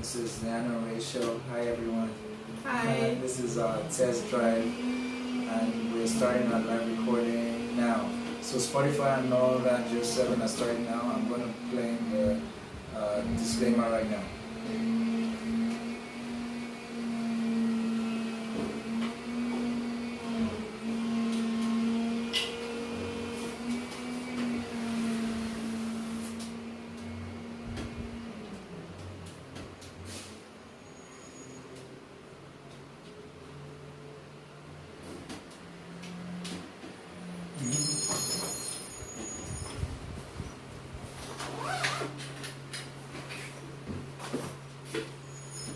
This is the Anna Rae Show. Hi everyone. Hi. This is our test drive and we're starting our live recording now. So Spotify and all that just 7 are starting now. I'm going to play the disclaimer right now.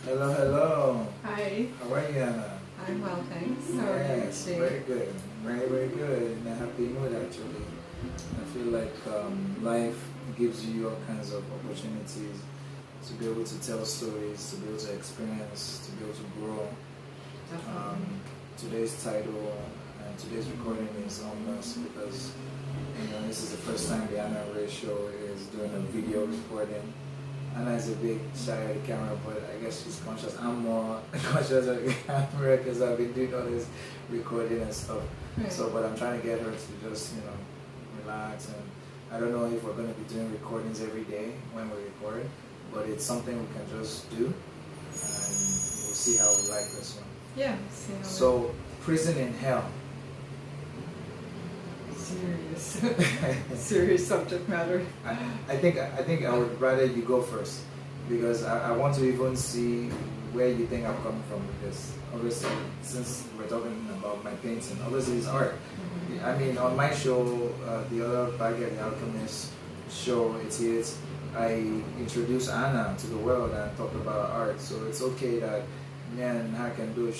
Hello, hello. Hi. How are you, Anna? I'm well, thanks. How are you Yes, today? very good. Very, very good. In a happy mood, actually. I feel like life gives you all kinds of opportunities to be able to tell stories, to be able to experience, to be able to grow. Today's title and today's recording is Homeless because this is the first time the Anna Rae Show is doing a video recording. Anna is a bit shy of the camera, but I guess she's conscious. I'm more conscious of the camera because I've been doing all this recording and stuff. Right. So, but I'm trying to get her to just, relax. And I don't know if we're going to be doing recordings every day when we record, but it's something we can just do, and we'll see how we like this one. Yeah. See how So, prison in hell. serious subject matter. I think I would rather you go first because I want to even see where you think I'm coming from with this. Obviously, since we're talking about my painting, obviously it's art. Mm-hmm. I mean, on my show, the other Baguette the Alchemist show, I introduce Anna to the world and talk about art. So it's okay that me and her can do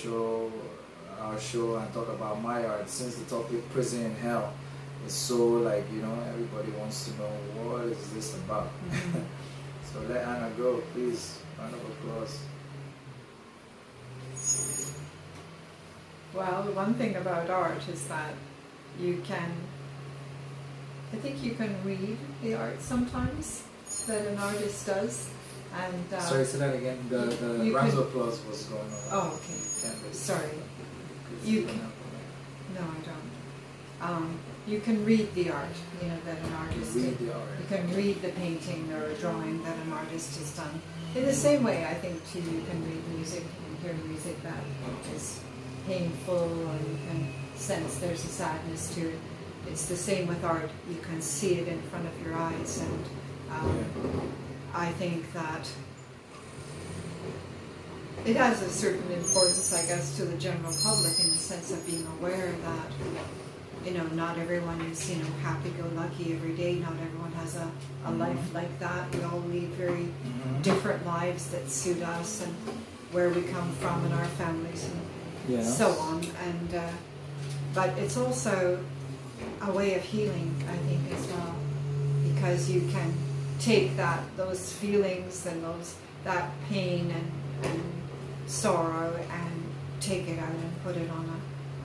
our show and talk about my art since the topic prison in hell. It's so everybody wants to know what is this about. Mm-hmm. So let Anna go, please. Round of applause. Well, the one thing about art is that I think you can read the art sometimes that an artist does. And Sorry, say that again. The round of applause was going on. Oh, okay. Sorry. You can. No, I don't. You can read the art, that an artist did. The art. You can read the painting or a drawing that an artist has done. In the same way, I think, too, you can read music and hear music that is painful, or you can sense there's a sadness to it. It's the same with art. You can see it in front of your eyes, and I think that it has a certain importance, I guess, to the general public in the sense of being aware that not everyone is, happy-go-lucky every day. Not everyone has a life like that. We all lead very different lives that suit us and where we come from and our families and so on. And but it's also a way of healing, I think, as well, because you can take those feelings and that pain and sorrow and take it out and put it on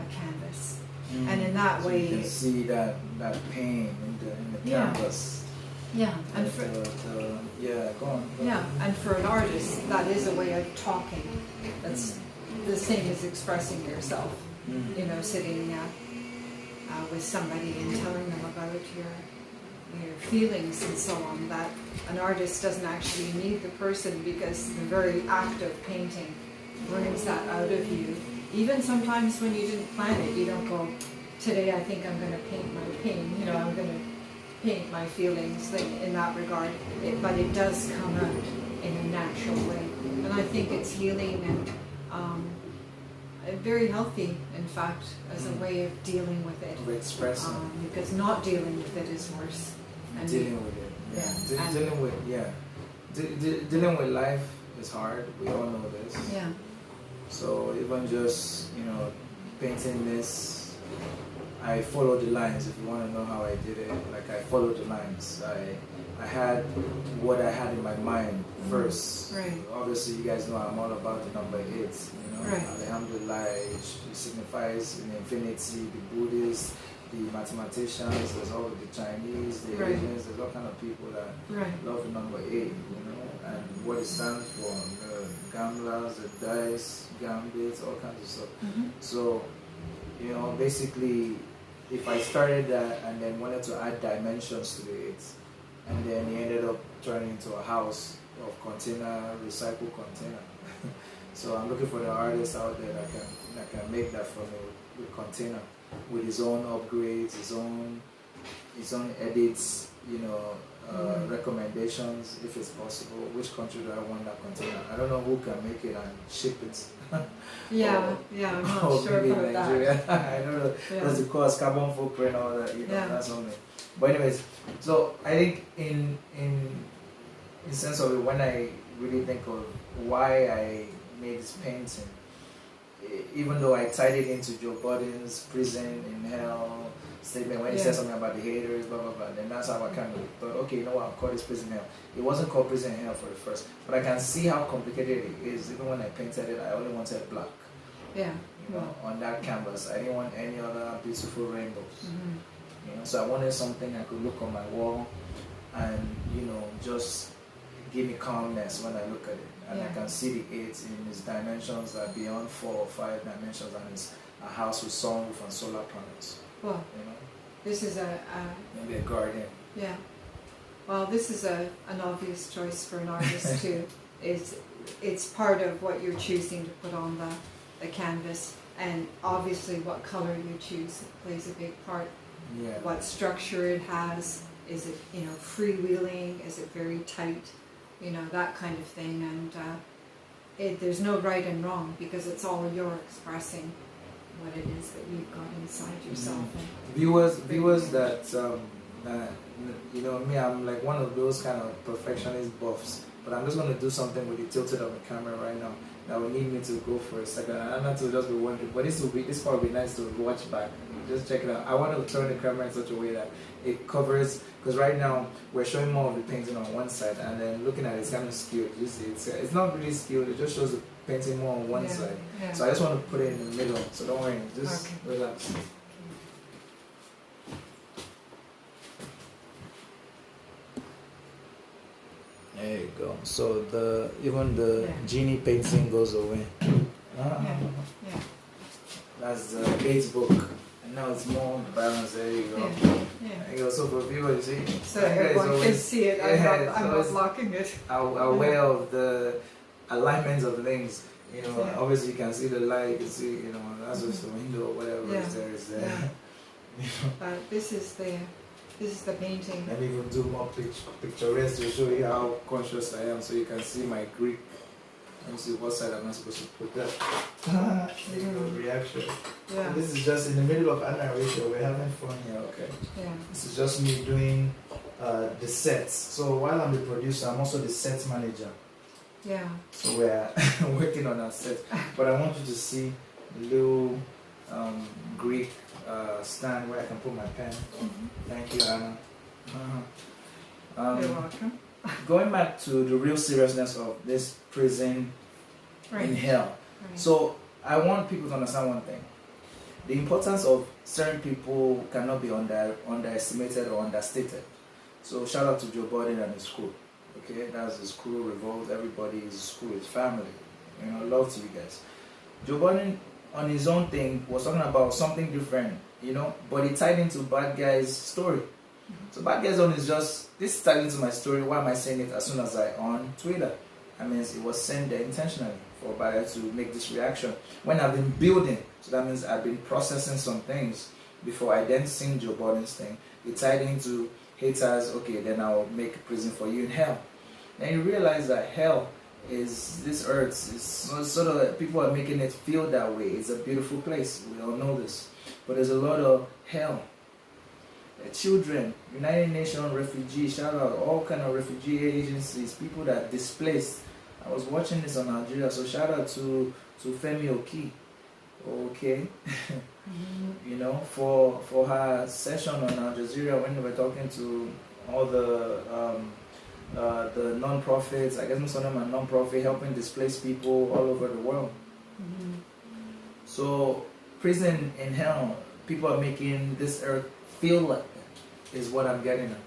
a canvas. And in that so way, you can see that pain in the canvas. Yeah, and go on. Yeah, and for an artist, that is a way of talking. That's the same as expressing yourself. Sitting with somebody and telling them about your feelings and so on. That an artist doesn't actually need the person because the very act of painting brings that out of you. Even sometimes when you didn't plan it, you don't go, today I think I'm going to paint my pain, I'm going to paint my feelings in that regard. But it does come out in a natural way. And I think it's healing and very healthy, in fact, as a way of dealing with it. Of expressing. Because not dealing with it is worse. And dealing with it. Dealing with life is hard. We all know this. Yeah. So even just, painting this, I followed the lines. If you want to know how I did it, I followed the lines. I had what I had in my mind first. Right. Obviously, you guys know I'm all about the number 8. Right. Alhamdulillah, it signifies infinity, the Buddhists, the mathematicians, there's all of the Chinese, the Right. Asians, there's all kind of people that Right. love the number 8, and what it stands for. gamblers, the dice, gambits, all kinds of stuff. Mm-hmm. So, basically, if I started that and then wanted to add dimensions to it, and then it ended up turning into a house of recycled container. So I'm looking for the artist out there that can make that for me with container, with his own upgrades, his own edits, recommendations if it's possible. Which country do I want that container? I don't know who can make it and ship it. I'm not sure maybe about Nigeria. that. I don't know. Yeah. Does it cost carbon footprint, all that? That's something. But anyways, so I think in sense of it, when I really think of why I made this painting, even though I tied it into Joe Budden's Prison in Hell statement when he said something about the haters, blah blah blah, then that's how I kind of thought, okay, you know what, I'll call this Prison Hell. It wasn't called Prison Hell for the first, but I can see how complicated it is. Even when I painted it, I only wanted black. On that canvas, I didn't want any other beautiful rainbows. Mm-hmm. So I wanted something I could look on my wall and just give me calmness when I look at it, and I can see the 8 in its dimensions that are beyond 4 or 5 dimensions, and it's a house with sunroof and solar panels. Well, this is maybe a garden. Yeah. Well, this is an obvious choice for an artist too. It's part of what you're choosing to put on the canvas, and obviously what color you choose plays a big part. Yeah. What structure it has. Is it freewheeling? Is it very tight? That kind of thing. And there's no right and wrong, because it's all you're expressing what it is that you've got inside yourself. Mm-hmm. Viewers that me, I'm like one of those kind of perfectionist buffs, but I'm just going to do something with the tilted of the camera right now that will need me to go for a second, and I'm not to just be wondering, but this part will be nice to watch back. Just check it out. I want to turn the camera in such a way that it covers, because right now we're showing more of the painting on one side, and then looking at it, it's kind of skewed. You see, it's not really skewed, it just shows the painting more on one side. Yeah. So I just want to put it in the middle, so don't worry, just relax. There you go. So even the genie painting goes away. That's the base book. And now it's more balanced. There you go. There you go. So for viewers, you see, so everyone can see it. I'm not blocking it. Aware of the alignments of things. Obviously you can see the light. You can see, that's just the window or whatever is there. This is the painting. Let me even do more picturesque to show you how conscious I am, so you can see my grip. Let me see what side am I supposed to put that. Reaction. Yeah. And this is just in the middle of Anna Rae Show. We're having fun here, okay? Yeah. This is just me doing the sets. So while I'm the producer, I'm also the set manager. Yeah. So we're working on our set. But I want you to see the little Greek stand where I can put my pen. Mm-hmm. Thank you, Anna. You're welcome. Going back to the real seriousness of this prison in hell. Right. So I want people to understand one thing. The importance of certain people cannot be underestimated or understated. So shout out to Joe Budden and his crew. Okay, that's his crew, Revolt, everybody is his crew, his family. Love to you guys. Joe Budden on his own thing was talking about something different, but it tied into Bad Guy's story. So Bad Guys On is just, this tied into my story. Why am I saying it as soon as I on Twitter? I mean, it was sent there intentionally for Bad Guy to make this reaction. When I've been building, so that means I've been processing some things before I then sing Joe Budden's thing. It tied into haters, okay, then I'll make a prison for you in hell. And you realize that hell is this earth. It's sort of, people are making it feel that way. It's a beautiful place. We all know this. But there's a lot of hell. Children, United Nations refugees, shout out all kind of refugee agencies, people that are displaced. I was watching this on Nigeria, so shout out to Femi Oki, okay, for her session on Al Jazeera when we were talking to all the non-profits. I guess most of them are non-profit, helping displaced people all over the world. Mm-hmm. So prison in hell, people are making this earth feel like that, is what I'm getting at.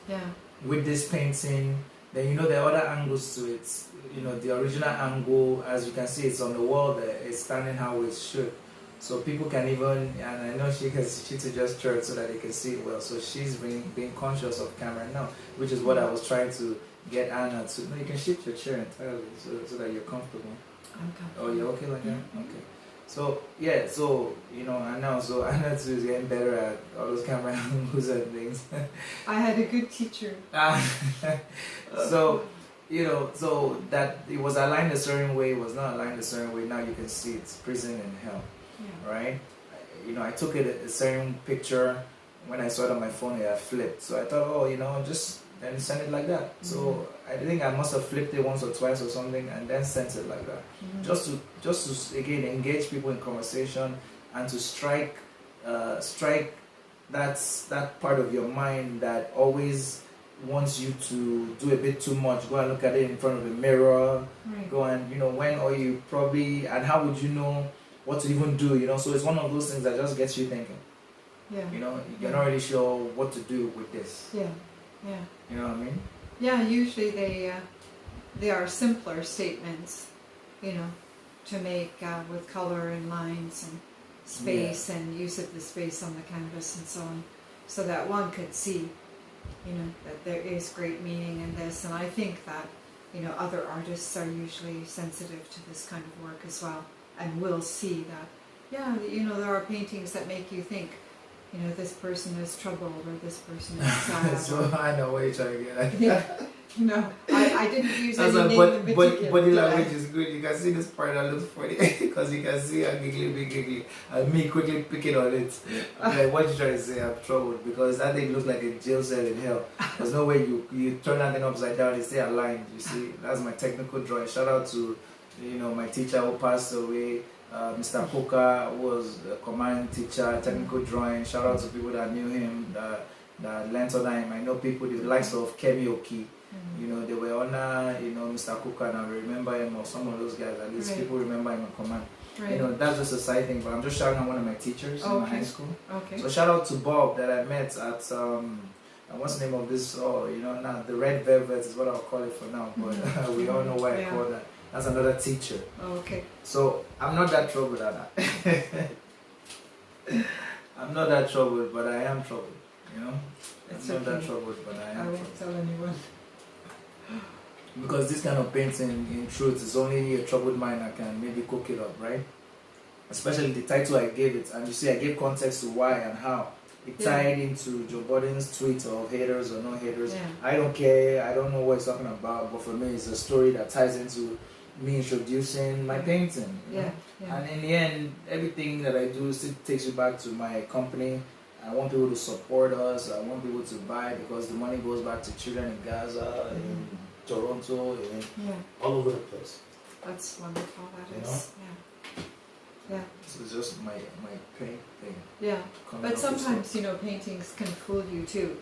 Yeah. With this painting, Then you know there are other angles to it. You know, the original angle, as you can see, it's on the wall there. It's standing how it should. So people can even, and I know she to just turn so that they can see it well. So she's being conscious of camera now, which is what I was trying to get Anna to. No, you can shift your chair entirely so that you're comfortable. I'm comfortable. Oh, you're okay like that? Okay. So yeah, so you know, and now so Anna too is getting better at all those camera angles and things. I had a good teacher. So you know, so that it was aligned a certain way, it was not aligned a certain way. Now you can see it's prison and hell, right? You know, I took it a certain picture when I saw it on my phone. It had flipped, so I thought, oh, you know, just then send it like that. So I think I must have flipped it once or twice or something, and then sent it like that, just to again engage people in conversation and to strike that part of your mind that always wants you to do a bit too much. Go and look at it in front of the mirror. Go and, you know, when are you probably, and how would you know what to even do, you know? So it's one of those things that just gets you thinking. You know, you're not really sure what to do with this. You know what I mean? Yeah, usually they are simpler statements, you know, to make with color and lines and space and use of the space on the canvas and so on, so that one could see, you know, that there is great meaning in this. And I think that, you know, other artists are usually sensitive to this kind of work as well, and will see that, you know, there are paintings that make you think, you know, this person is troubled or this person is sad. So I know what you're trying to get at. No, I didn't use any name in but particular. body language is good. You can see this part that looks funny because you can see her giggly, and me quickly picking on it. Like, what you trying to say? I'm troubled because that thing looks like a jail cell in hell. There's no way you turn that thing upside down and stay aligned. You see, that's my technical drawing. Shout out to, you know, my teacher who passed away, Mr. Poka, who was a command teacher, technical drawing. Shout out to people that knew him, that learned under him. I know people, the likes of Kemi Oki. You know, they were on, you know, Mr. Kuka, and I remember him, or some of those guys, at least people remember him in command. You know, that's just a side thing, but I'm just shouting out one of my teachers in my high school. So shout out to Bob that I met at, what's the name of this, you know, now the Red Velvet is what I'll call it for now, but we all know why I call that. That's another teacher. So I'm not that troubled at that. I'm not that troubled, but I am troubled, you know? I'm not that troubled, but I am troubled. I won't tell anyone. Because this kind of painting, in truth, is only a troubled mind that can maybe cook it up, right? Especially the title I gave it, and you see I gave context to why and how. It tied into Joe Biden's tweet of haters or no haters. I don't care, I don't know what he's talking about, but for me it's a story that ties into me introducing my painting. You know? And in the end, everything that I do still takes you back to my company. I want people to support us. I want people to buy because the money goes back to children in Gaza, in Toronto, all over the place. That's wonderful. That is. So it's just my paint thing. But sometimes, you know, paintings can fool you too,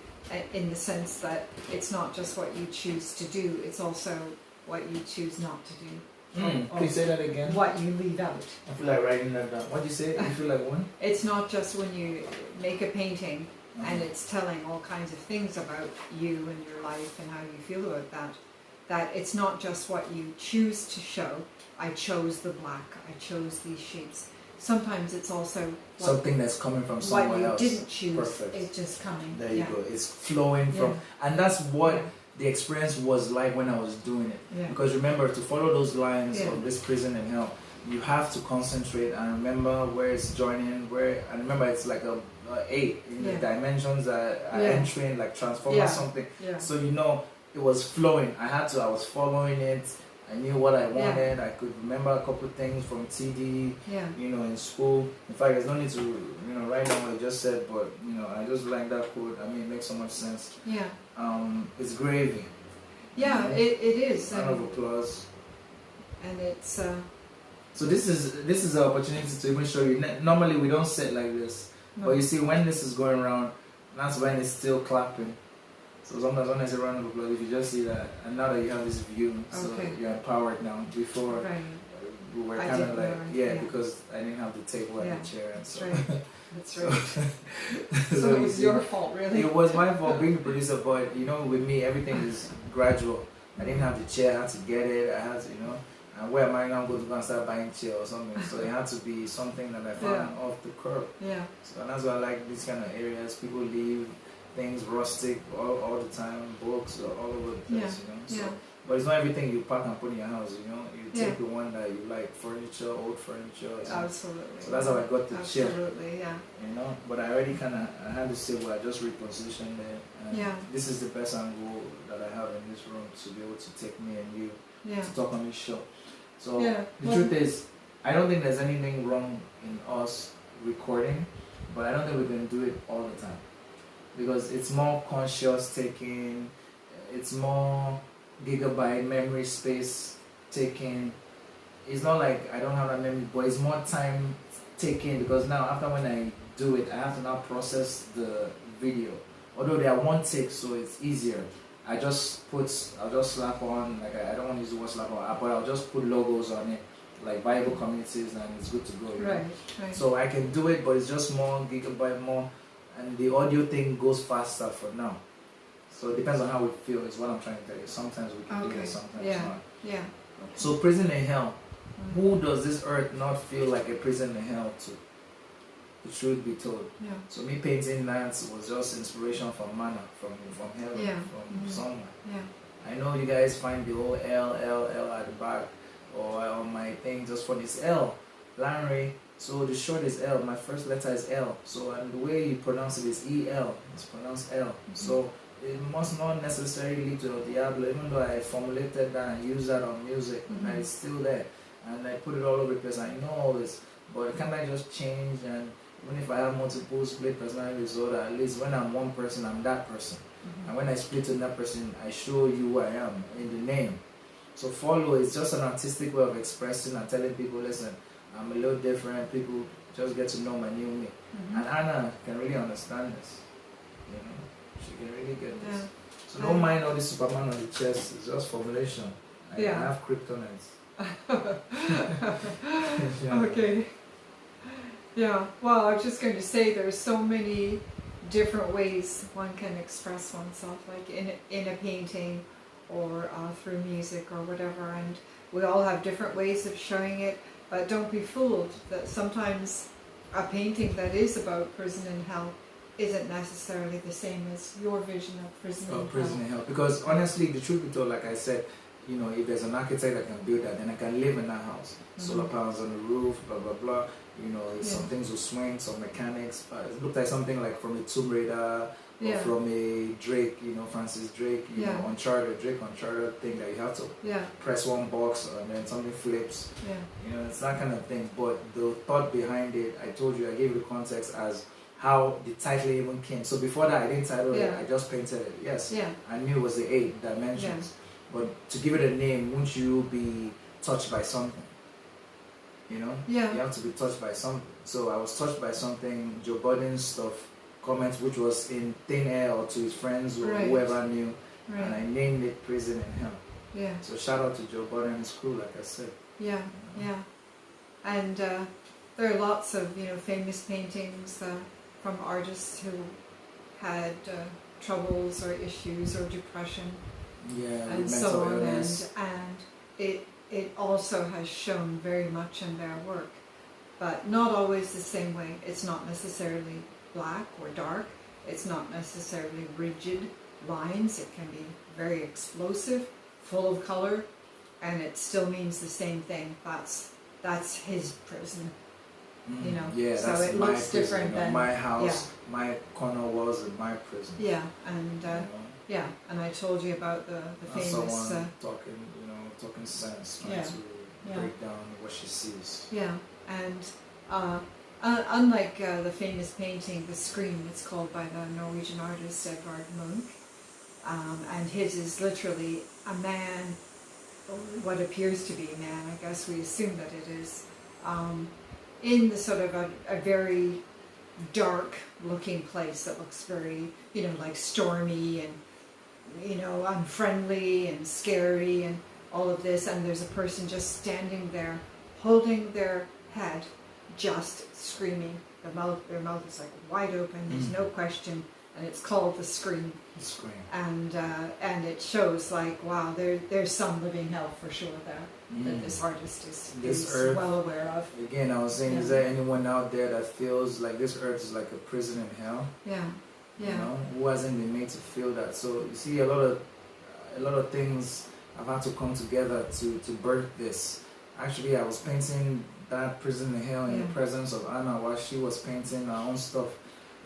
in the sense that it's not just what you choose to do; it's also what you choose not to do. Can you say that again? What you leave out. I feel like writing that down. What do you say? You feel like what? It's not just when you make a painting and it's telling all kinds of things about you and your life and how you feel about that. That it's not just what you choose to show. I chose the black. I chose these shapes. Sometimes it's also something that's coming from someone else. What you didn't choose. It's just coming. There you go. It's flowing from, and that's what the experience was like when I was doing it. Because remember, to follow those lines of this prison and hell, you have to concentrate and remember where it's joining, and remember it's like a 8 in the dimensions that are entering, like transform or something. So you know it was flowing. I was following it. I knew what I wanted. I could remember a couple of things from TD, you know, in school. In fact, there's no need to, you know, write down what I just said, but, you know, I just like that quote. I mean, it makes so much sense. It's gravy. It is. Round of applause. And it's... So this is an opportunity to even show you. Normally we don't sit like this, but you see when this is going around, that's when it's still clapping. So sometimes when I say round of applause, if you just see that, and now that you have this view, so you're empowered now. Before we were kind of like, because I didn't have the table and the chair, and so. That's right. So it was your fault, really. It was my fault being a producer, but you know, with me, everything is gradual. I didn't have the chair, I had to get it, I had to, and where am I now going to go and start buying chair or something? So it had to be something that I found off the curb. Yeah. So and that's why I like these kind of areas. People leave things rustic all the time, books all over the place, So, but it's not everything you pack and put in your house, You take the one that you like, furniture, old furniture. Absolutely. So that's how I got the chair. Absolutely, yeah. But I already I had to say, well, I just repositioned it. And this is the best angle that I have in this room to be able to take me and you to talk on this show. So the truth is, I don't think there's anything wrong in us recording, but I don't think we can do it all the time. Because it's more conscious taking, it's more gigabyte memory space taking. It's not like I don't have that memory, but it's more time taking, because now after when I do it, I have to now process the video. Although they are one take, so it's easier. I'll just slap on, like I don't want to use the word slap on, but I'll just put logos on it, like Bible communities, and it's good to go. Right. So I can do it, but it's just more gigabyte more, and the audio thing goes faster for now. So it depends on how we feel, is what I'm trying to tell you. Sometimes we can do it, sometimes not. Yeah. Okay. So prison in hell. Who does this earth not feel like a prison in hell to? The truth be told. Yeah. So me painting that was just inspiration from manna, from heaven, from somewhere. Yeah. I know you guys find the whole L at the back, or on my thing just for this L, Lanre. So the short is L. My first letter is L. So and the way you pronounce it is EL. It's pronounced L. So it must not necessarily lead to El Diablo, even though I formulated that and used that on music, and it's still there. And I put it all over the place. I know all this, but can I just change? And even if I have multiple split personality disorder, at least when I'm one person, I'm that person. And when I split to that person, I show you who I am in the name. So follow is just an artistic way of expressing and telling people, listen, I'm a little different. People just get to know my new me. And Anna can really understand this. She can really get this. So don't mind all this Superman on the chest. It's just formulation. I have kryptonite. Okay. Yeah. Well, I was just going to say there's so many different ways one can express oneself, like in a painting or through music or whatever, and we all have different ways of showing it. But don't be fooled that sometimes a painting that is about prison and hell isn't necessarily the same as your vision of prison and hell. Because honestly, the truth be told, like I said, if there's an architect that can build that, then I can live in that house. Solar panels on the roof, blah blah blah. Some things will swing, some mechanics. It looked like something like from a Tomb Raider or from a Drake, Francis Drake, Uncharted thing that you have to press one box and then something flips. It's that kind of thing. But the thought behind it, I told you, I gave you the context as how the title even came. So before that, I didn't title it, I just painted it. Yes, I knew it was the 8 dimensions. But to give it a name, won't you be touched by something? You have to be touched by something. So I was touched by something, Joe Budden's stuff, comments which was in thin air or to his friends or whoever knew, and I named it Prison in Hell. So shout out to Joe Budden and his crew, like I said. And there are lots of famous paintings from artists who had troubles or issues or depression. And so on, and it also has shown very much in their work, but not always the same way. It's not necessarily black or dark. It's not necessarily rigid lines. It can be very explosive, full of color, and it still means the same thing. That's his prison. So it looks prison, different than my house, my corner walls in my prison. And I told you about the famous someone talking sense, trying to break down what she sees. And unlike the famous painting, The Scream, it's called by the Norwegian artist Edvard Munch, and his is literally a man, what appears to be a man, I guess we assume that it is, in the sort of a very dark looking place that looks very, like stormy and, unfriendly and scary and all of this, and there's a person just standing there holding their head, just screaming. Their mouth is like wide open, there's no question, and it's called The Scream. The Scream. And it shows like, wow, there's some living hell for sure there that this artist is earth, well aware of. Again, I was saying, is there anyone out there that feels like this earth is like a prison in hell? Yeah. Yeah. You know, who hasn't been made to feel that? So you see, a lot of things have had to come together to birth this. Actually, I was painting that prison in hell in the presence of Anna while she was painting her own stuff.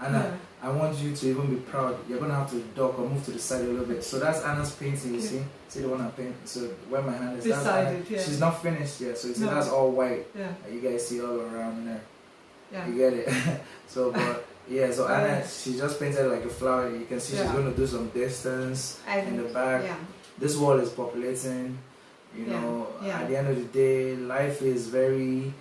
Anna, I want you to even be proud. You're gonna have to duck or move to the side a little bit. So that's Anna's painting. You see the one I'm painting. So where my hand is, beside it. She's not finished yet. So you see, that's all white. Yeah. You guys see all around there. Yeah. You get it. So, but yeah. So Anna, she just painted like a flower. You can see she's going to do some distance in the back. Yeah. This wall is populating. You know, at the end of the day, life is very.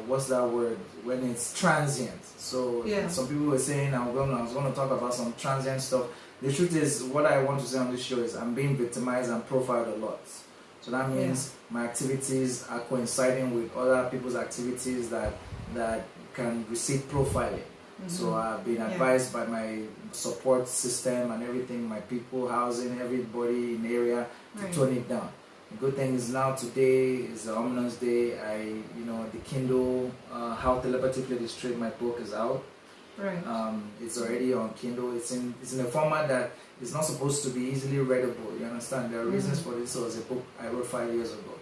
What's that word? When it's transient. So some people were saying I was gonna talk about some transient stuff. The truth is, what I want to say on this show is I'm being victimized and profiled a lot. So that means my activities are coinciding with other people's activities that can receive profiling. So I've been advised by my support system and everything, my people, housing, everybody in the area to tone it down. The good thing is now today is the ominous day. The Kindle, How Telepathy Played the Straight, my book is out. Right. It's already on Kindle. It's in a format that is not supposed to be easily readable. You understand? There are reasons for this. It was a book I wrote 5 years ago.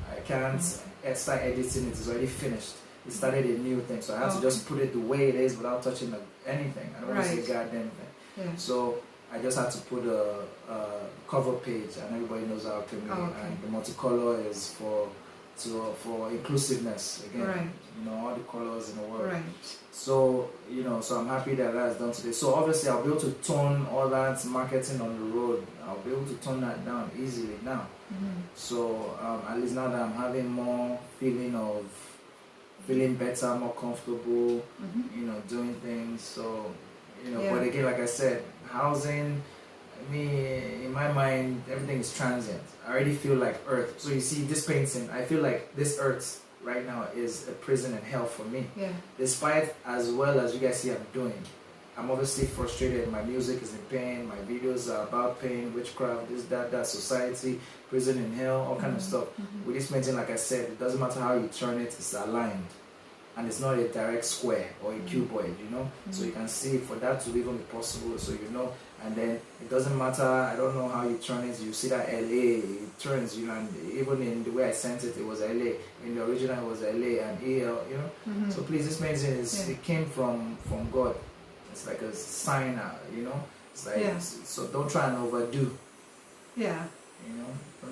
I can't start editing it. It's already finished. It started a new thing, so I had to just put it the way it is without touching anything. I don't want to say goddamn thing. Yeah. So I just had to put a cover page, and everybody knows how to make it. And the multicolor is for inclusiveness again. All the colors in the world. So so I'm happy that that's done today. So obviously I'll be able to tone all that marketing on the road. I'll be able to tone that down easily now. So at least now that I'm having more feeling better, more comfortable, doing things. So but again, like I said, housing, in my mind, everything is transient. I already feel like earth. So you see this painting, I feel like this earth right now is a prison and hell for me. Despite as well as you guys see I'm doing. I'm obviously frustrated. My music is in pain, my videos are about pain, witchcraft, this, that, society, prison and hell, all kind of stuff. With this painting, like I said, it doesn't matter how you turn it, it's aligned. And it's not a direct square or a cuboid, So you can see for that to even be possible, so and then it doesn't matter, I don't know how you turn it, you see that LA, it turns, and even in the way I sent it, it was LA, in the original it was LA and AL, So please, this medicine it came from God. It's like a sign, it's like, so don't try and overdo. Don't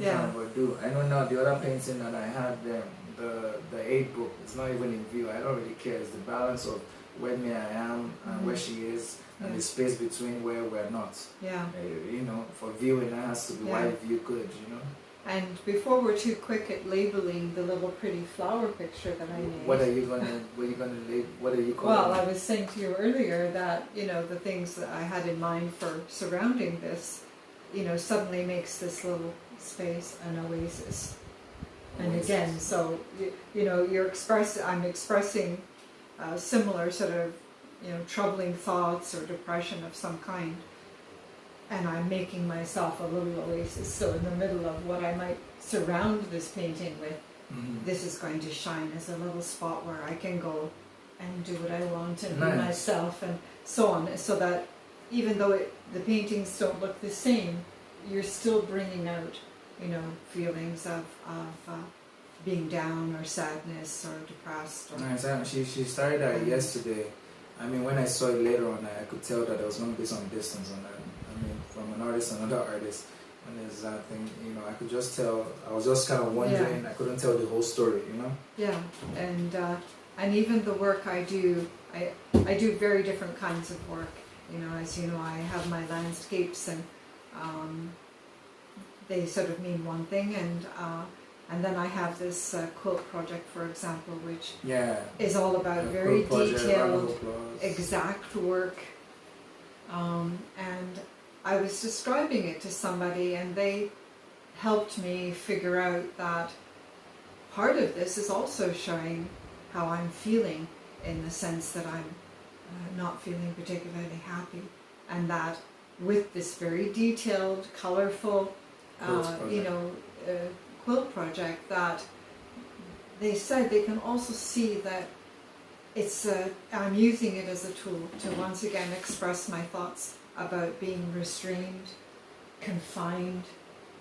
try and overdo. I know now the other painting that I had there, the 8 book, it's not even in view. I don't really care. It's the balance of where me I am and where she is, and the space between where we're not. For viewing, that has to be wide view good, And before we're too quick at labeling the little pretty flower picture that I made. What are you gonna label? What are you calling Well, I was saying to you earlier that, the things that I had in mind for surrounding this, suddenly makes this little space an oasis. And again, so I'm expressing similar sort of troubling thoughts or depression of some kind, and I'm making myself a little oasis. So in the middle of what I might surround this painting with, this is going to shine as a little spot where I can go and do what I want and be myself and so on. So that even though the paintings don't look the same, you're still bringing out feelings of being down or sadness or depressed. She started that yesterday. When I saw it later on, I could tell that there was going to be some distance on that. From an artist to another artist, and there's that thing. I could just tell. I was just kind of wondering. I couldn't tell the whole story. Yeah, and even the work I do, I do very different kinds of work. As you know, I have my landscapes and. They sort of mean one thing, and then I have this quilt project, for example, which is all about very detailed, exact work. And I was describing it to somebody, and they helped me figure out that part of this is also showing how I'm feeling, in the sense that I'm not feeling particularly happy, and that with this very detailed, colorful, quilt project, that they said they can also see that it's I'm using it as a tool to once again express my thoughts about being restrained, confined.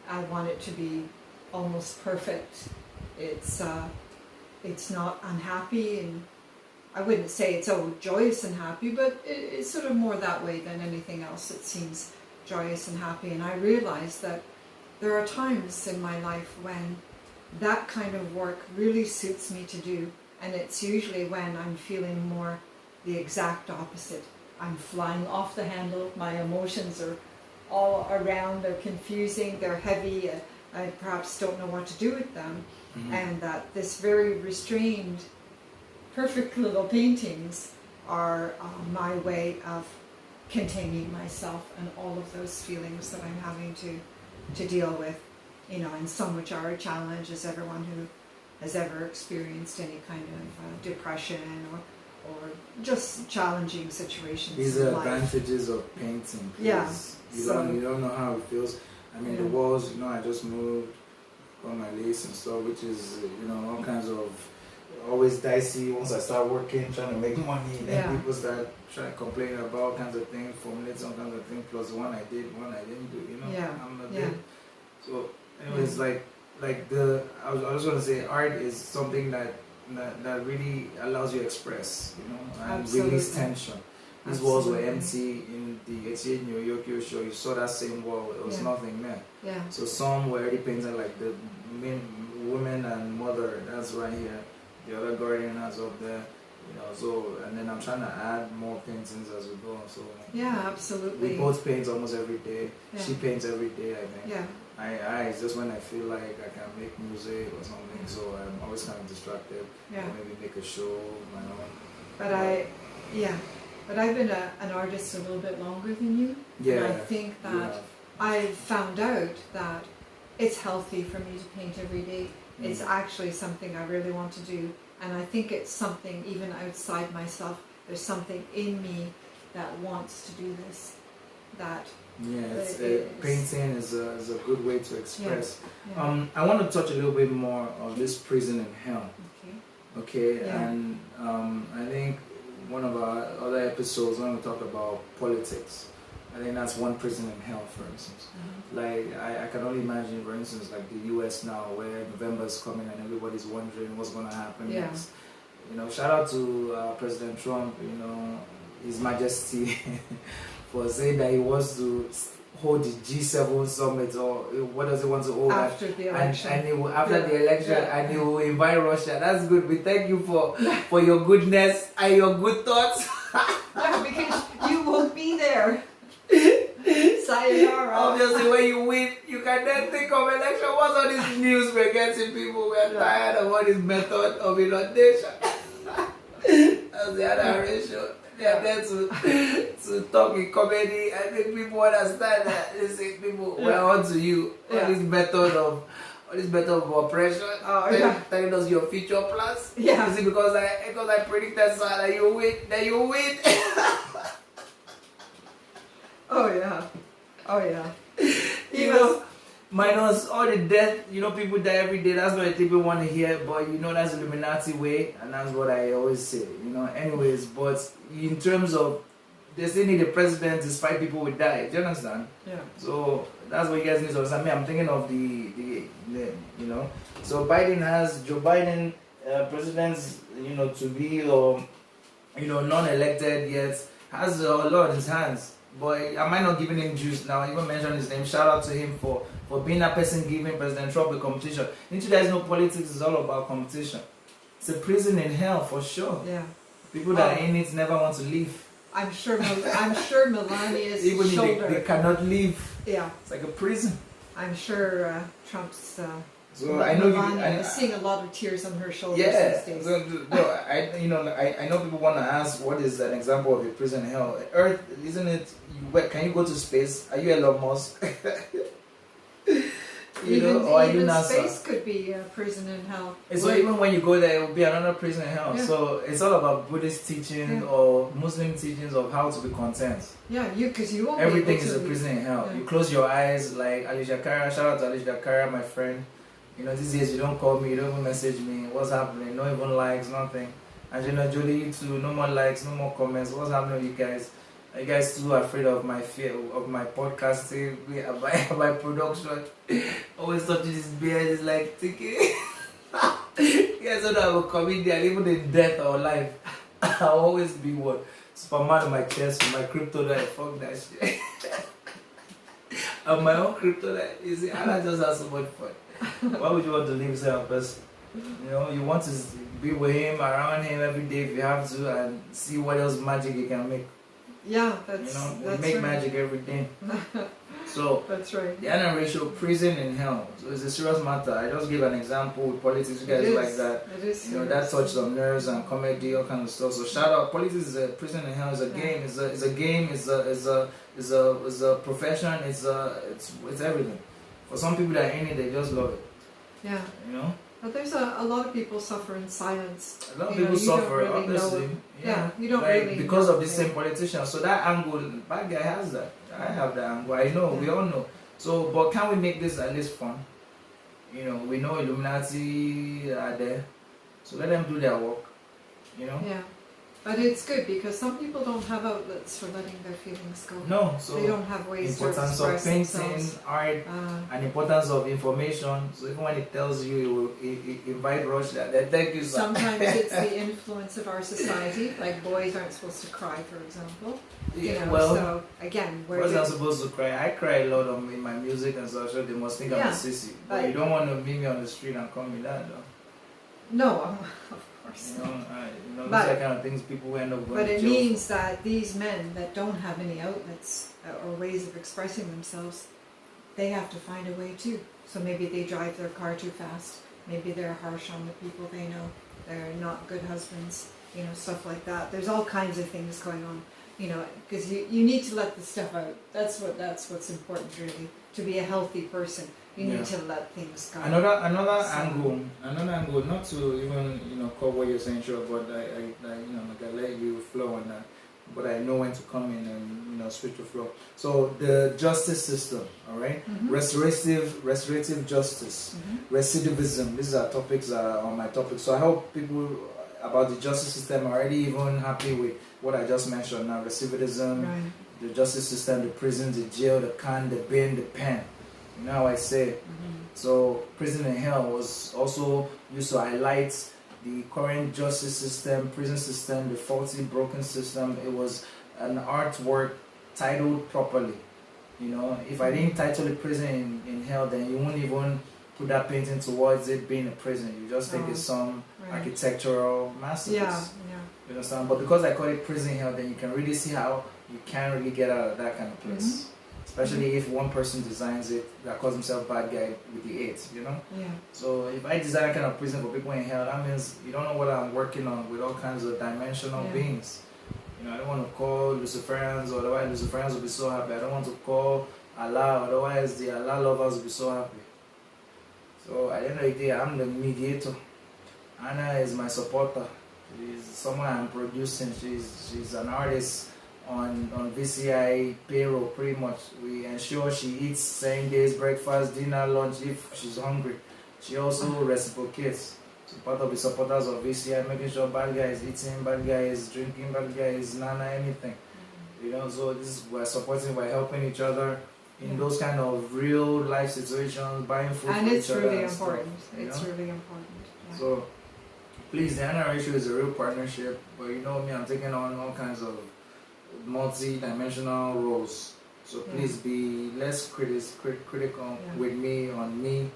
I want it to be almost perfect. It's not unhappy, and I wouldn't say it's joyous and happy, but it's sort of more that way than anything else. It seems joyous and happy, and I realize that there are times in my life when that kind of work really suits me to do, and it's usually when I'm feeling more the exact opposite. I'm flying off the handle, my emotions are all around, they're confusing, they're heavy, I perhaps don't know what to do with them, and that this very restrained, perfect little paintings are my way of containing myself and all of those feelings that I'm having to deal with, and some which are a challenge, as everyone who has ever experienced any kind of depression or just challenging situations. These in are life. advantages of painting. Yeah. You don't know how it feels. I mean, the walls, I just moved on my lace and stuff, which is, all kinds of always dicey once I start working, trying to make money. Then people start trying to complain about all kinds of things, formulate some kinds of things, plus one I did, one I didn't do, I'm not there. So, anyways, I was going to say, art is something that really allows you to express, and release tension. These walls were empty in the 88 New York show. You saw that same wall. There was nothing there. Yeah. So some were already painted, like the woman and mother. That's right here. The other guardian that's up there. So, and then I'm trying to add more paintings as we go. So yeah, absolutely. We both paint almost every day. Yeah. She paints every day, I think. Yeah. It's just when I feel like I can make music or something, so I'm always kind of distracted. Yeah. Or maybe make a show, my own. But I've been an artist a little bit longer than you. Yeah. And I think that I've found out that it's healthy for me to paint every day. It's actually something I really want to do. And I think it's something even outside myself. There's something in me that wants to do this. Painting is a good way to express. Yeah. I want to touch a little bit more on this prison in hell. Okay. Yeah. And I think one of our other episodes when we talk about politics, I think that's one prison in hell, for instance. Like I can only imagine, for instance, like the US now, where November is coming and everybody's wondering what's going to happen next. Shout out to President Trump, His Majesty, for saying that he wants to hold the G7 summit, or what does he want to hold after the election, and the election, and he will invite Russia. That's good. We thank you for your goodness and your good thoughts. Because you won't be there. Sayonara. Obviously, when you win, you can then think of election. What's all this news we're getting? People we're tired of all this method of inundation. That's the Anna Rae Show. They are there to talk in comedy. I think people understand that. They say, people, we're on to you. All this method of oppression. Telling us your future plans. Yeah. Is it because I predicted that you win? Then you win. Oh yeah. Minus all the death, people die every day. That's what people want to hear, but that's Illuminati way, and that's what I always say. Anyways, but in terms of they still need a president despite people will die. Do you understand? Yeah. So that's what you guys need to understand. I'm thinking of the So Biden has Joe Biden, president, to be or non-elected yet, has a lot in his hands. But am I not giving him juice now? I even mentioned his name. Shout out to him for being that person giving President Trump a competition. Didn't you guys know politics is all about competition? It's a prison in hell for sure. Yeah. People that are in it never want to leave. I'm sure Melania's even shoulder. if they cannot leave. Yeah. It's like a prison. I'm sure Trump's. So I know Melania is seeing a lot of tears on her shoulders these days. I know people want to ask what is an example of a prison in hell. Earth, isn't it? Can you go to space? Are you Elon Musk? Even or are you NASA? space could be a prison in hell. So even when you go there, it will be another prison in hell. Yeah. So it's all about Buddhist teachings or Muslim teachings of how to be content. Yeah, because you won't. Everything be able is to a prison in hell. Yeah. You close your eyes, like Alicia Cara. Shout out to Alicia Cara, my friend. You know, these days you don't call me, you don't even message me. What's happening? No even likes, nothing. Angelina Jolie too. No more likes, no more comments. What's happening with you guys? Are you guys too afraid of my fear of my podcasting, my production? Always touching this beard is like thinking. You guys don't know I'm a comedian, even in death or life. I'll always be one. Superman on my chest with my kryptonite. Fuck that shit. And my own kryptonite. You see, Anna just has so much fun. Why would you want to leave such a person? You know, you want to be with him, around him every day if you have to, and see what else magic you can make. Yeah, that's you know, that's we make right. magic every day. So That's right. the Anna Rae Show, prison and hell. So it's a serious matter. I just give an example with politics. You guys It is. like that. It is. You know, that touches on nerves and comedy, all kind of stuff. So shout out, politics is a prison and hell. Is a game. It's a game. It's a profession. It's everything. For some people that are in it, they just love it. Yeah. You know. But there's a lot of people suffer in silence. A lot of You know, people you don't suffer, really obviously. know. Yeah, you don't like, really because know of the same politician. So that angle, bad guy has that. I have that angle. I know. We all know. So, but can we make this at least fun? You know, we know Illuminati are there, so let them do their work. You know. Yeah. But it's good because some people don't have outlets for letting their feelings go. No, so they don't have ways to importance of express painting, themselves. art, and importance of information. So even when it tells you, it will invite rush that. Thank you. Sir. Sometimes it's the influence of our society, like boys aren't supposed to cry, for example. Yeah, You know, well, so again, where boys are supposed to cry. I cry a lot in my music and so they must think I'm a sissy. But you don't want to meet me on the street and call me that, though. No, of course. You know, But- those are kind of things people end up going But to it jail means that these men that don't have any outlets or ways of expressing themselves, they have to find a way too. So maybe they drive their car too fast. Maybe they're harsh on the people they know. They're not good husbands. You know, stuff like that. There's all kinds of things going on. You know, because you need to let the stuff out. That's what's important, really. To be a healthy person, you need to let things go. Another angle, not to even call what you're saying, sure, but I let you flow on that. But I know when to come in and switch the flow. So the justice system, all right, restorative justice, recidivism. These are topics on my topic. So I hope people about the justice system are already even happy with what I just mentioned now. Recidivism, the justice system, the prisons, the jail, the can, the bin, the pen. You know how I say it. So prison and hell was also used to highlight the current justice system, prison system, the faulty, broken system. It was an artwork titled properly. You know, if I didn't title it prison in hell, then you wouldn't even put that painting towards it being a prison. You just think it's some architectural masterpiece. Yeah. You understand? But because I call it prison in hell, then you can really see how you can't really get out of that kind of place. Especially if one person designs it that calls himself bad guy with the 8, you know? Yeah. So if I design a kind of prison for people in hell, that means you don't know what I'm working on with all kinds of dimensional beings. You know, I don't want to call Luciferians, otherwise Luciferians will be so happy. I don't want to call Allah, otherwise the Allah lovers will be so happy. So at the end of the day, I'm the mediator. Anna is my supporter. She's someone I'm producing. She's an artist on VCI payroll pretty much. We ensure she eats same days, breakfast, dinner, lunch if she's hungry. She also reciprocates. So part of the supporters of VCI, making sure bad guy is eating, bad guy is drinking, bad guy is nana, anything. You know, so this is we're supporting, we're helping each other in those kind of real life situations, buying food And for it's each other. really and important. stuff, It's really important. Yeah. So please, the Anna Rae Show is a real partnership, but you know me, I'm taking on all kinds of multi-dimensional roles. So please be less critical with me, on me.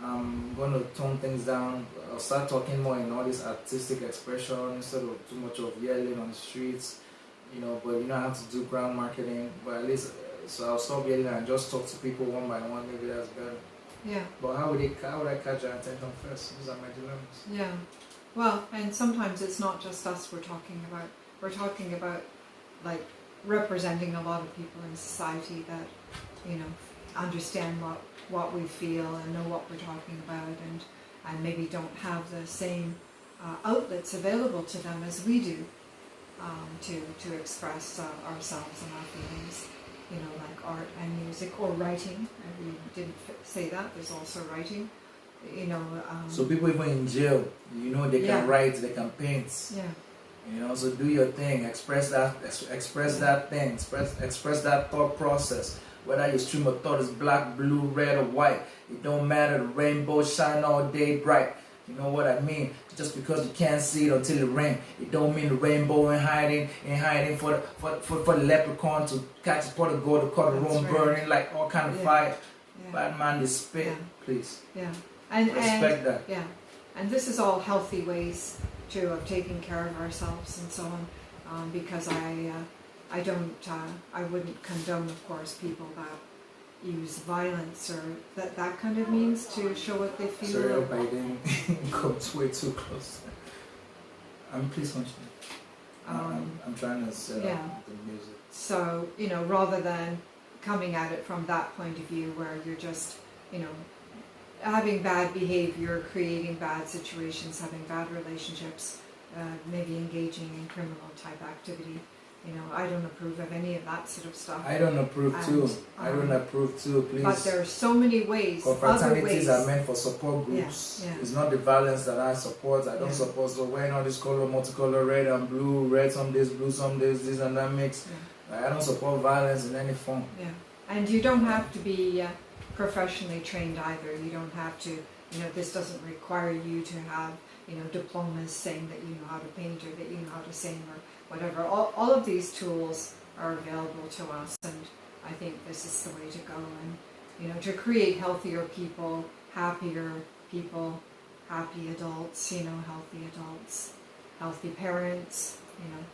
I'm going to tone things down. I'll start talking more in all this artistic expression instead of too much of yelling on the streets. You know, but I have to do ground marketing. But at least, so I'll stop yelling and just talk to people one by one. Maybe that's better. Yeah. But how would I catch your attention first? These are my dilemmas. Yeah. Well, and sometimes it's not just us we're talking about. We're talking about, like, representing a lot of people in society that, understand what we feel and know what we're talking about, and maybe don't have the same outlets available to them as we do to express ourselves and our feelings, you know, like art and music or writing. And we didn't say that, there's also writing, you know. So people even in jail, you know, they can write, they can paint. Yeah. You know, so do your thing, express that thing, express that thought process. Whether your stream of thought is black, blue, red, or white, it don't matter. The rainbow shine all day bright. You know what I mean? Just because you can't see it until it rains, it don't mean the rainbow ain't hiding for the leprechaun to catch a pot of gold, to cut the room burning like all kind of fire. Bad man, they spit, please. Yeah, respect that. Yeah, and this is all healthy ways too of taking care of ourselves and so on. Because I wouldn't condone, of course, people that use violence or that kind of means to show what they feel. Sorry, I hope I didn't come way too close. Please continue. I'm trying to set up the music. So, you know, rather than coming at it from that point of view where you're just, you know, having bad behavior, creating bad situations, having bad relationships, maybe engaging in criminal type activity. You know, I don't approve of any of that sort of stuff. I don't approve too. I don't approve too, please. But there are so many ways. Confraternities are meant for support groups. Yeah. It's not the violence that I support. I don't support so wearing all this color, multicolor, red and blue, red some days, blue some days, this and that mix. I don't support violence in any form. Yeah. And you don't have to be professionally trained either. You don't have to, you know, this doesn't require you to have, you know, diplomas saying that you know how to paint or that you know how to sing or whatever. All of these tools are available to us, and I think this is the way to go. And, you know, to create healthier people, happy adults, you know, healthy adults, healthy parents, you know,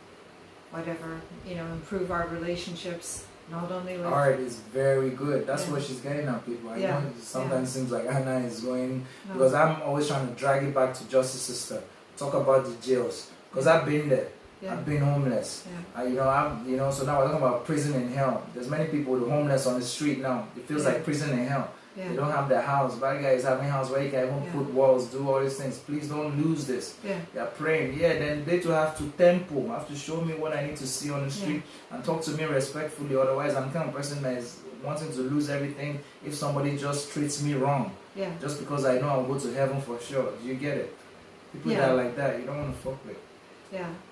whatever, you know, improve our relationships. Not only with art is very good. That's what she's getting at, people. I know it sometimes seems like Anna is going, because I'm always trying to drag it back to justice system. Talk about the jails, because I've been there. I've been homeless. So now we're talking about prison in hell. There's many people with homeless on the street now. It feels like prison in hell. They don't have their house. Bad guys having a house where you can even put walls, do all these things. Please don't lose this. They're praying. Then they too have to tempo, have to show me what I need to see on the street and talk to me respectfully. Otherwise, I'm the kind of person that is wanting to lose everything if somebody just treats me wrong. Just because I know I'll go to heaven for sure. Do you get it? People that are like that, you don't want to fuck with.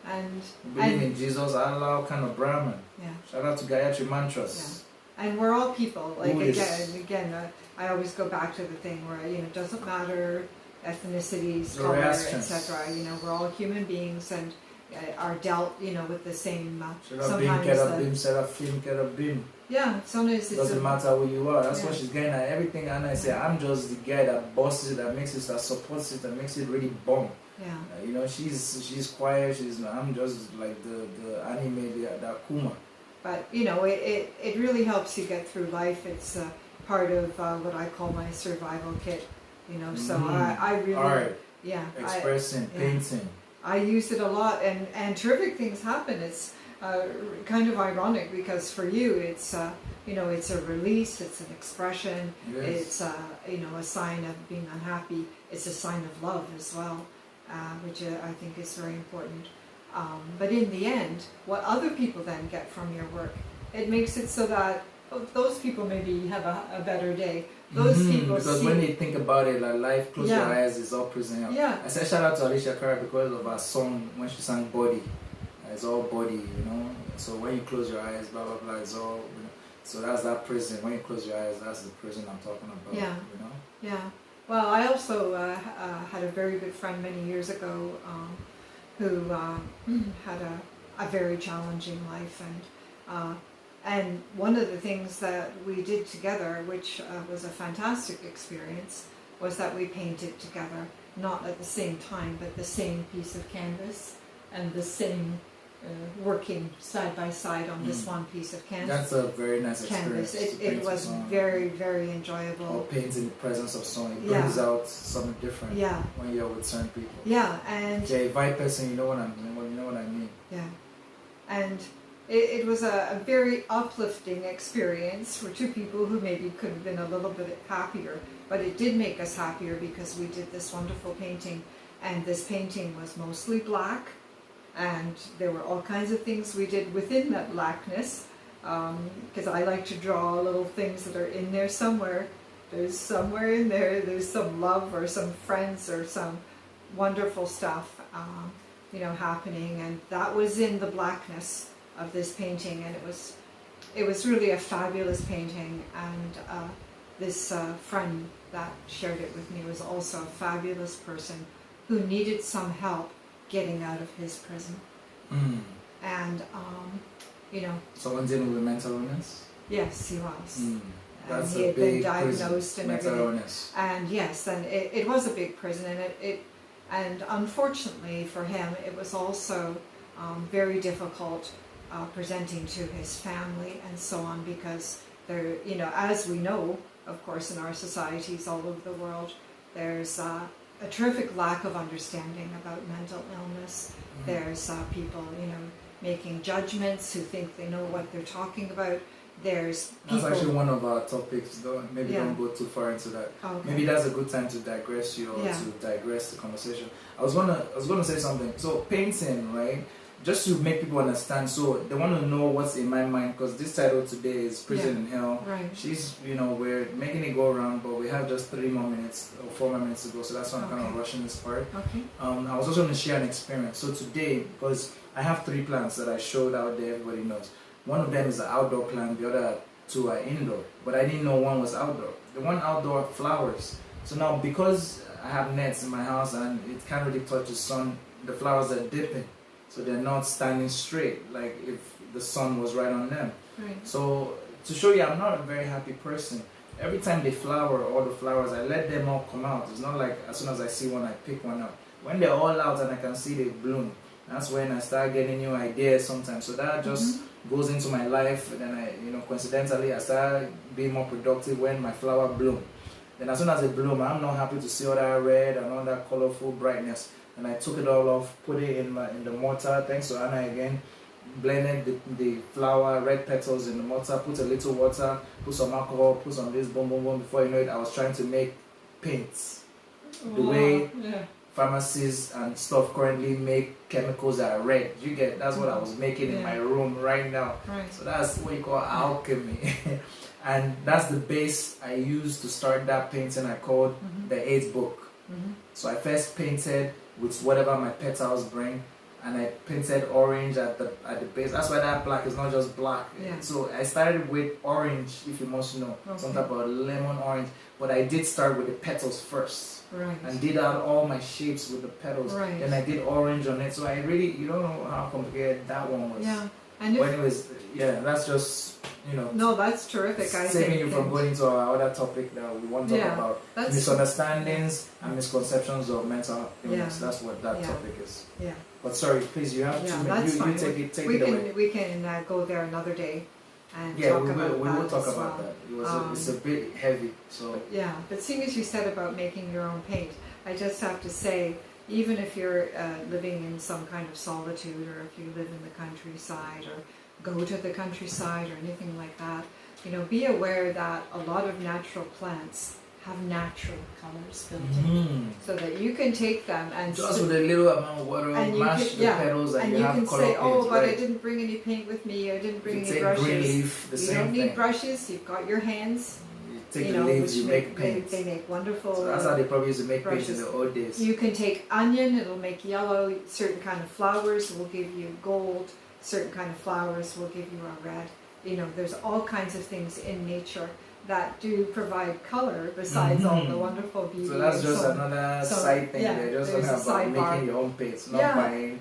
And believe in Jesus, Allah, kind of Brahman. Shout out to Gayatri Mantras. And we're all people. Like again, I always go back to the thing where, you know, it doesn't matter ethnicities, color, etc. You know, we're all human beings and are dealt, you know, with the same. Sometimes sometimes it doesn't matter who you are. That's what she's getting at. Everything Anna is saying, I'm just the guy that bosses it, that makes it, that supports it, that makes it really bomb. You know, she's quiet. I'm just like the anime, the Akuma. But you know, it really helps you get through life. It's part of what I call my survival kit. You know, so I really art, expressing, painting. I use it a lot, and terrific things happen. It's kind of ironic because for you, it's you know, it's a release, it's an expression, it's you know, a sign of being unhappy. It's a sign of love as well. Which I think is very important. But in the end, what other people then get from your work, it makes it so that those people maybe have a better day. Those people because when they think about it, like life, close your eyes is all prison hell. I said shout out to Alicia Cara because of her song when she sang Body. It's all body, you know. So when you close your eyes, blah blah blah, it's all. You know, so that's that prison. When you close your eyes, that's the prison I'm talking about. You know. Well, I also had a very good friend many years ago who had a very challenging life, and one of the things that we did together, which was a fantastic experience, was that we painted together, not at the same time, but the same piece of canvas and the same working side by side on this one piece of canvas. That's a very nice experience. It was very, very enjoyable. Or paint in the presence of someone. It brings out something different when you're with certain people. And if you're a vibe person, you know what I mean. And it was a very uplifting experience for two people who maybe could have been a little bit happier, but it did make us happier because we did this wonderful painting, and this painting was mostly black, and there were all kinds of things we did within that blackness, because I like to draw little things that are in there somewhere. There's somewhere in there, there's some love or some friends or some wonderful stuff, you know, happening, and that was in the blackness of this painting, and it was really a fabulous painting. And this friend that shared it with me was also a fabulous person who needed some help getting out of his prison. And you know, someone dealing with mental illness. Yes, he was. That's and he had been diagnosed prison, and mental everything. illness. And yes, and it was a big prison, and unfortunately for him, it was also very difficult presenting to his family and so on, because there, you know, as we know, of course, in our societies all over the world, there's a terrific lack of understanding about mental illness. There's people, you know, making judgments who think they know what they're talking about. There's people... That's actually one of our topics, though. Maybe don't go too far into that. Okay. Maybe that's a good time to digress you, or to digress the conversation. I was gonna say something. So painting, right? Just to make people understand, so they want to know what's in my mind, because this title today is Prison in Hell. Right. She's, you know, we're making it go around, but we have just 3 more minutes or 4 more minutes to go, so that's why I'm kind of rushing this part. Okay. I was also going to share an experience. So today, because I have 3 plants that I showed out there, everybody knows. One of them is an outdoor plant, the other 2 are indoor, but I didn't know one was outdoor. The one outdoor, flowers. So now, because I have nets in my house and it can't really touch the sun, the flowers are dipping. So they're not standing straight, like if the sun was right on them. Right. So to show you, I'm not a very happy person. Every time they flower, all the flowers, I let them all come out. It's not like as soon as I see one, I pick one out. When they're all out and I can see they bloom, that's when I start getting new ideas sometimes. So that just goes into my life, and then I, you know, coincidentally, I start being more productive when my flower bloom. Then as soon as it bloom, I'm not happy to see all that red and all that colorful brightness. And I took it all off, put it in the mortar. Thanks to Anna again. Blended the flower, red petals in the mortar, put a little water, put some alcohol, put some this, boom, boom, boom. Before you know it, I was trying to make paints. The way pharmacies and stuff currently make chemicals that are red. You get, that's what I was making in my room right now. Right. So that's what you call alchemy. And that's the base I used to start that painting I called the 8th book. So I first painted with whatever my petals bring, and I painted orange at the base. That's why that black is not just black. So I started with orange, if you must know, some type of lemon orange. But I did start with the petals first, and did out all my shapes with the petals. Then I did orange on it. So I really, you don't know how complicated that one was. And but anyways, that's just, you know. No, that's terrific. Saving you from going to our other topic that we want to talk about. Misunderstandings and misconceptions of mental illness. That's what that topic is. But sorry, please, you have 2 minutes. You take it away. We can go there another day and talk about that. We will talk about that. It's a bit heavy. So but seeing as you said about making your own paint, I just have to say, even if you're living in some kind of solitude, or if you live in the countryside, or go to the countryside, or anything like that, you know, be aware that a lot of natural plants have natural colors built in, so that you can take them and just with a little amount of water, mash the petals, and you have can color say, paint, oh, but I didn't bring any paint with me. I didn't bring any brushes. Green leaf, the you same don't need thing. brushes. You've got your hands. Take the leaves, you make paint. They make wonderful. So that's how they probably used to make brushes. paint in the old days. You can take onion; it'll make yellow. Certain kind of flowers will give you gold. Certain kind of flowers will give you a red. You know, there's all kinds of things in nature that do provide color besides all the wonderful beauty. So that's just another side thing. They're just talking about making your own paints, not buying.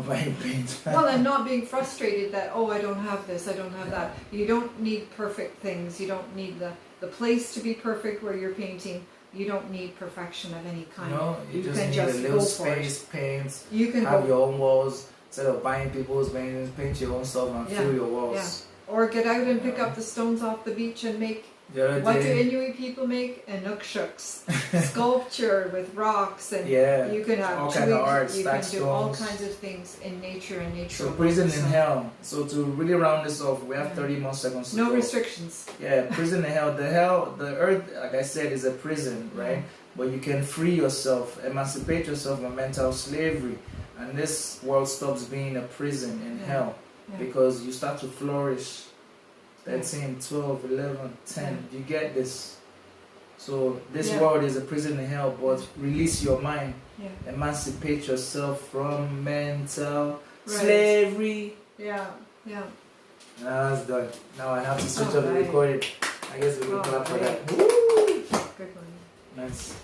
Buying paint. Well, and not being frustrated that, oh, I don't have this, I don't have that. You don't need perfect things. You don't need the place to be perfect where you're painting. You don't need perfection of any kind. No, you just can need just a little go space, paint. You can have your own walls. Instead of buying people's paintings, paint your own stuff and fill your walls. Or get out and pick up the stones off the beach and make The other What do day, Inuit people make? Inukshuks. Sculpture with rocks, and yeah, you can have all kind of art, you can stack do all stones. kinds of things in nature and nature. So prison in hell. So to really round this off, we have 30 more seconds to No go. restrictions. Yeah, prison in hell. The earth, like I said, is a prison, right? But you can free yourself, emancipate yourself from mental slavery, and this world stops being a prison in hell because you start to flourish. 13, 12, 11, 10. You get this. So this world is a prison in hell, but release your mind. Emancipate yourself from mental slavery. Yeah, yeah. Now that's done. Now I have to switch All off the right. recording. I guess we can clap for that. Good one. Nice.